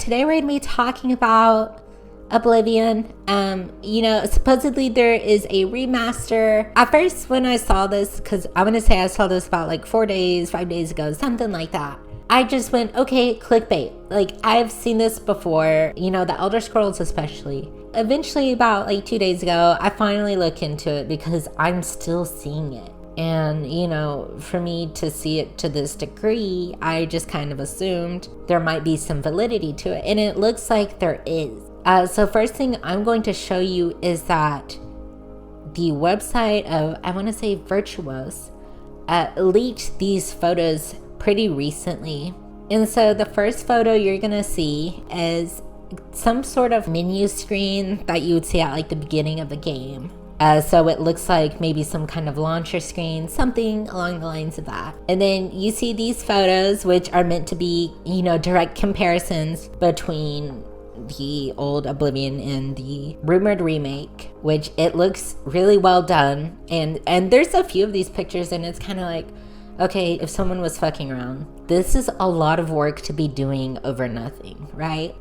Today we're going to be talking about Oblivion. Supposedly there is a remaster. At first when I saw this, because I want to say I saw this about like 5 days ago, something like that. I just went, okay, clickbait. Like, I've seen this before, the Elder Scrolls especially. Eventually, about like 2 days ago, I finally looked into it because I'm still seeing it. And, for me to see it to this degree, I just kind of assumed there might be some validity to it. And it looks like there is. So first thing I'm going to show you is that the website of, I want to say Virtuos, leaked these photos pretty recently. And so the first photo you're going to see is some sort of menu screen that you would see at like the beginning of the game. So it looks like maybe some kind of launcher screen, something along the lines of that. And then you see these photos, which are meant to be, direct comparisons between the old Oblivion and the rumored remake, which it looks really well done. And there's a few of these pictures and it's kind of like, okay, if someone was fucking around, this is a lot of work to be doing over nothing, right?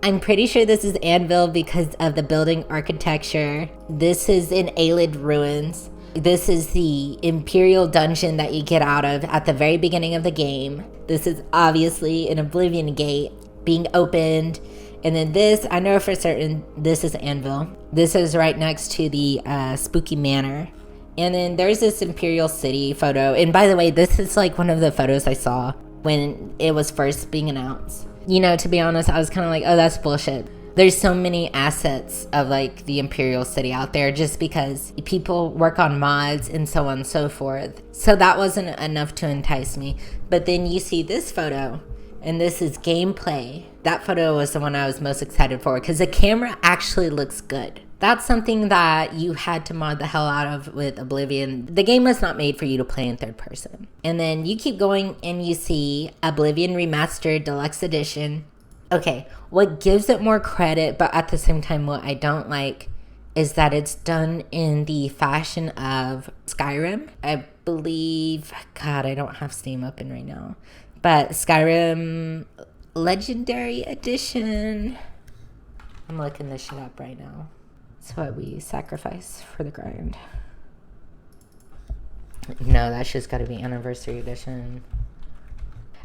I'm pretty sure this is Anvil because of the building architecture. This is in Aelid Ruins. This is the Imperial dungeon that you get out of at the very beginning of the game. This is obviously an Oblivion gate being opened. And then this, I know for certain, this is Anvil. This is right next to the Spooky Manor. And then there's this Imperial City photo. And by the way, this is like one of the photos I saw when it was first being announced. To be honest, I was kind of like, oh, that's bullshit. There's so many assets of like the Imperial City out there just because people work on mods and so on and so forth. So that wasn't enough to entice me. But then you see this photo and this is gameplay. That photo was the one I was most excited for because the camera actually looks good. That's something that you had to mod the hell out of with Oblivion. The game was not made for you to play in third person. And then you keep going and you see Oblivion Remastered Deluxe Edition. Okay, what gives it more credit, but at the same time what I don't like, is that it's done in the fashion of Skyrim. I believe, God, I don't have Steam open right now. But Skyrim Legendary Edition. I'm looking this shit up right now. That's what we sacrifice for the grind. No, that's just gotta be Anniversary Edition.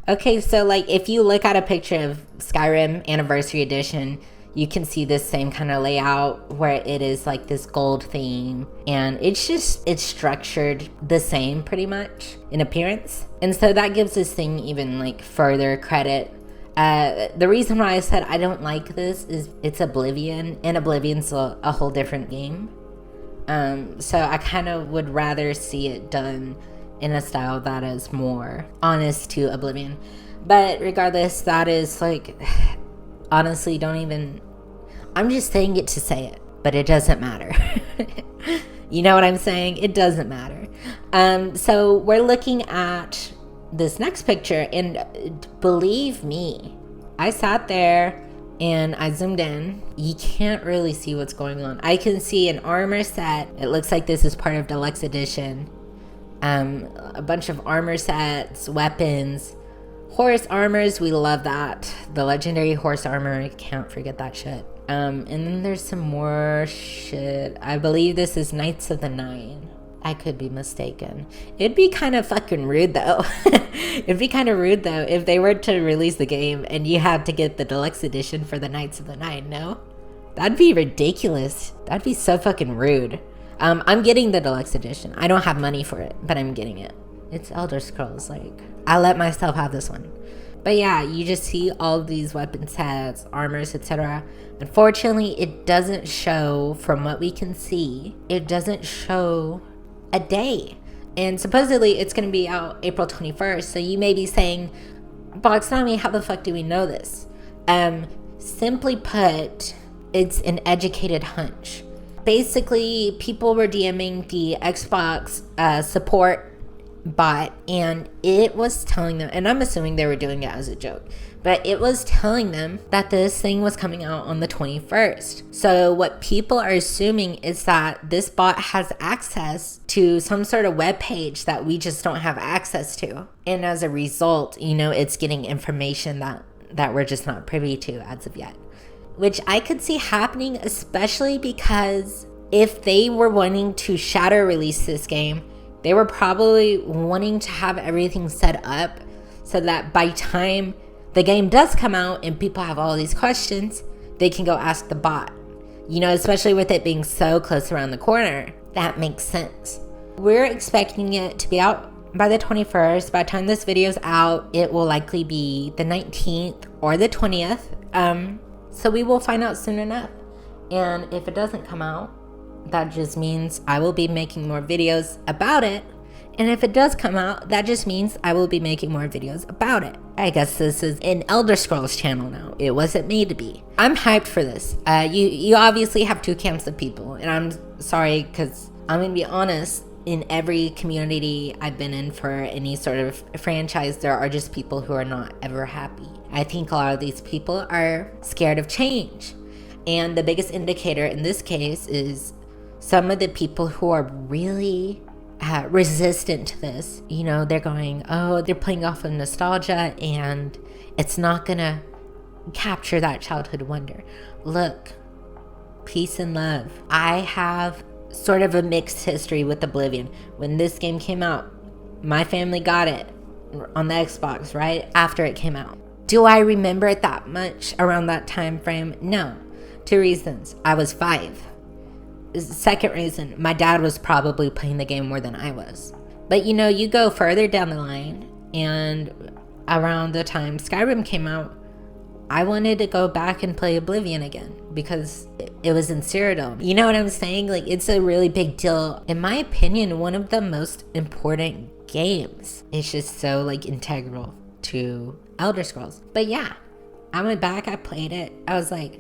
Okay, so like if you look at a picture of Skyrim Anniversary Edition, you can see this same kind of layout where it is like this gold theme. And it's structured the same pretty much in appearance. And so that gives this thing even like further credit. The reason why I said I don't like this is it's Oblivion, and Oblivion's a whole different game. So I kind of would rather see it done in a style that is more honest to Oblivion. But regardless, that is like, honestly, I'm just saying it to say it, but it doesn't matter. You know what I'm saying? It doesn't matter. So we're looking at this next picture, and believe me, I sat there and I zoomed in. You can't really see what's going on. I can see an armor set. It looks like this is part of Deluxe Edition. A bunch of armor sets, weapons, horse armors. We love that. The legendary horse armor. Can't forget that shit. And then there's some more shit. I believe this is Knights of the Nine. I could be mistaken. It'd be kind of fucking rude though. It'd be kind of rude though if they were to release the game and you had to get the deluxe edition for the Knights of the Nine, no? That'd be ridiculous. That'd be so fucking rude. I'm getting the deluxe edition. I don't have money for it, but I'm getting it. It's Elder Scrolls, like, I let myself have this one. But yeah, you just see all of these weapon sets, armors, etc. Unfortunately, it doesn't show, from what we can see, it doesn't show a day. And supposedly it's going to be out April 21st. So you may be saying, Boxnami, how the fuck do we know this? Simply put, it's an educated hunch. Basically, people were DMing the Xbox support bot, and it was telling them, and I'm assuming they were doing it as a joke, but it was telling them that this thing was coming out on the 21st. So what people are assuming is that this bot has access to some sort of web page that we just don't have access to. And as a result, it's getting information that that we're just not privy to as of yet. Which I could see happening, especially because if they were wanting to shadow release this game, they were probably wanting to have everything set up so that by time the game does come out and people have all these questions, they can go ask the bot. You know, especially with it being so close around the corner, that makes sense. We're expecting it to be out by the 21st. By the time this video's out, it will likely be the 19th or the 20th. So we will find out soon enough. And if it doesn't come out, that just means I will be making more videos about it. And if it does come out, that just means I will be making more videos about it. I guess this is an Elder Scrolls channel now. It wasn't made to be. I'm hyped for this. You obviously have two camps of people. And I'm sorry, because I'm going to be honest. In every community I've been in for any sort of franchise, there are just people who are not ever happy. I think a lot of these people are scared of change. And the biggest indicator in this case is some of the people who are really resistant to this. You know, they're going, oh, they're playing off of nostalgia and it's not gonna capture that childhood wonder. Look, peace and love. I have sort of a mixed history with Oblivion. When this game came out, my family got it on the Xbox right after it came out. Do I remember it that much around that time frame? No. 2 reasons. I was 5. Second reason, my dad was probably playing the game more than I was. But you know, you go further down the line, and around the time Skyrim came out, I wanted to go back and play Oblivion again because it was in Cyrodiil. You know what I'm saying? Like, it's a really big deal. In my opinion, one of the most important games. It's just so like integral to Elder Scrolls. But yeah, I went back, I played it. I was like,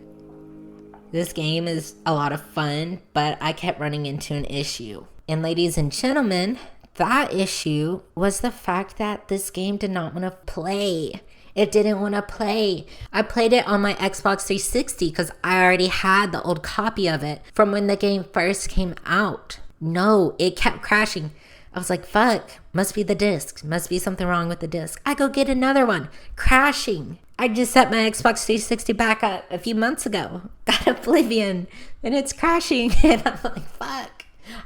this game is a lot of fun, but I kept running into an issue. And ladies and gentlemen, that issue was the fact that this game did not want to play. It didn't want to play. I played it on my Xbox 360 because I already had the old copy of it from when the game first came out. No, it kept crashing. I was like, fuck, must be the disc. Must be something wrong with the disc. I go get another one. Crashing. I just set my Xbox 360 back up a few months ago. Got Oblivion and it's crashing. And I'm like, fuck.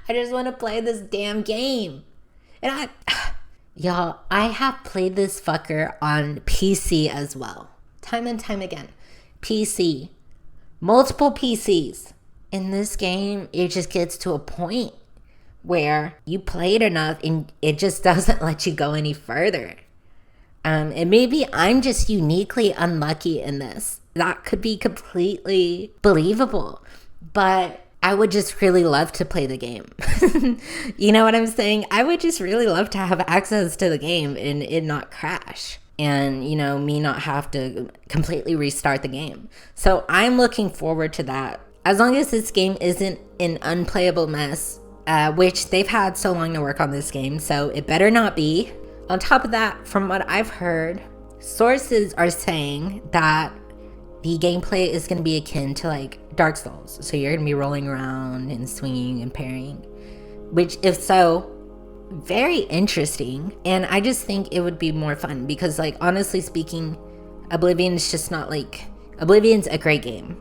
I just want to play this damn game. And y'all, I have played this fucker on PC as well. Time and time again. PC. Multiple PCs. In this game, it just gets to a point where you play it enough and it just doesn't let you go any further. And maybe I'm just uniquely unlucky in this. That could be completely believable. But I would just really love to play the game. You know what I'm saying? I would just really love to have access to the game and it not crash. And, you know, me not have to completely restart the game. So I'm looking forward to that. As long as this game isn't an unplayable mess, which they've had so long to work on this game, so it better not be. On top of that, from what I've heard, sources are saying that the gameplay is going to be akin to like Dark Souls. So you're going to be rolling around and swinging and parrying, which if so, very interesting. And I just think it would be more fun because, like, honestly speaking, Oblivion's just not like, Oblivion's a great game,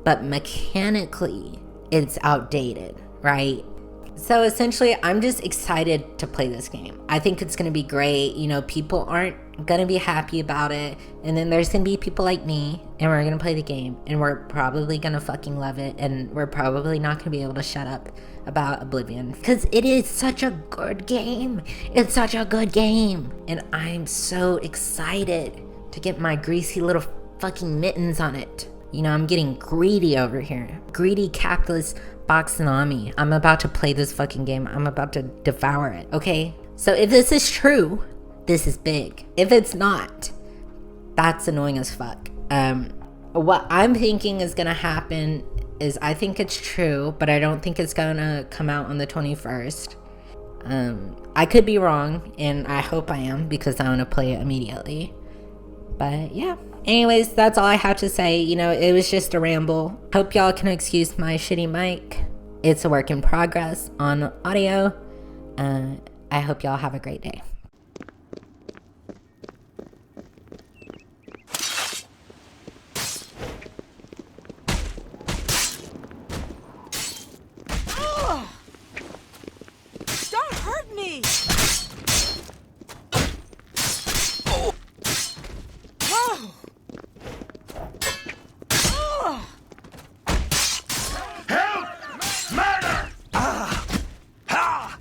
but mechanically it's outdated, right? So essentially, I'm just excited to play this game. I think it's going to be great. You know, people aren't going to be happy about it. And then there's going to be people like me, and we're going to play the game. And we're probably going to fucking love it. And we're probably not going to be able to shut up about Oblivion. Because it is such a good game. It's such a good game. And I'm so excited to get my greasy little fucking mittens on it. You know, I'm getting greedy over here. Greedy capitalist Boxanami. I'm about to play this fucking game. I'm about to devour it, okay? So if this is true, this is big. If it's not, that's annoying as fuck. What I'm thinking is gonna happen is I think it's true, but I don't think it's gonna come out on the 21st. I could be wrong, and I hope I am because I want to play it immediately. But yeah. Anyways, that's all I have to say. You know, it was just a ramble. Hope y'all can excuse my shitty mic. It's a work in progress on audio. I hope y'all have a great day. me! Whoa! Help! Murder! Ha!